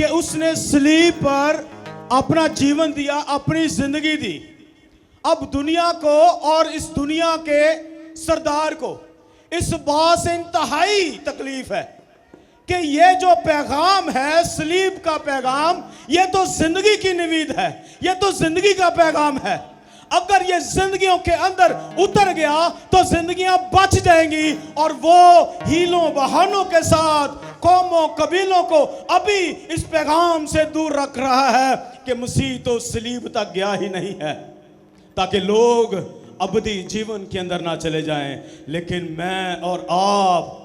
कि उसने सलीब पर अपना जीवन दिया, अपनी जिंदगी दी। अब दुनिया को और इस दुनिया के सरदार को इस बात से इंतहाई तकलीफ है कि ये जो पैगाम है, सलीब का पैगाम, ये तो जिंदगी की निवीद है, ये तो जिंदगी का पैगाम है। अगर ये जिंदगियों के अंदर उतर गया तो जिंदगियां बच जाएंगी, और वो हीलों बहानों के साथ कौमों कबीलों को अभी इस पैगाम से दूर रख रहा है कि मसीह तो सलीब तक गया ही नहीं है, ताकि लोग अबदी जीवन के अंदर ना चले जाएं। लेकिन मैं और आप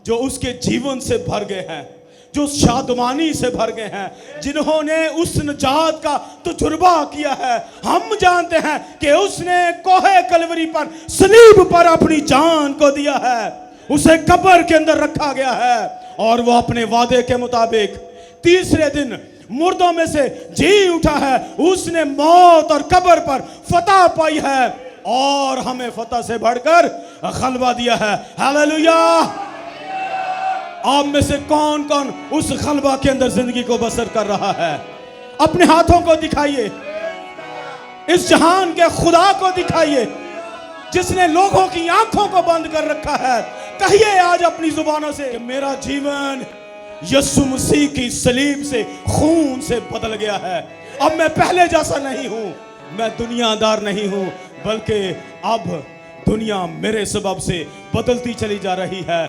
जो उसके जीवन से भर गए हैं, जो शादमानी से भर गए हैं, जिन्होंने उस निजात का तजुर्बा किया है, हम जानते हैं कि उसने कोहे कलवरी पर, सलीब पर अपनी जान को दिया है। उसे कब्र के अंदर रखा गया है और वो अपने वादे के मुताबिक तीसरे दिन मुर्दों में से जी उठा है। उसने मौत और कब्र पर फतह पाई है और हमें फतह से बढ़कर गलबा दिया है। हालेलुया। आप में से कौन कौन उस गलबा के अंदर जिंदगी को बसर कर रहा है? अपने हाथों को दिखाइए, इस जहान के खुदा को दिखाइए जिसने लोगों की आंखों को बंद कर रखा है। कहिए आज अपनी जुबानों से कि मेरा जीवन यीशु मसीह की सलीब से, खून से बदल गया है। अब मैं पहले जैसा नहीं हूं, मैं दुनियादार नहीं हूं, बल्कि अब दुनिया मेरे सबब से बदलती चली जा रही है।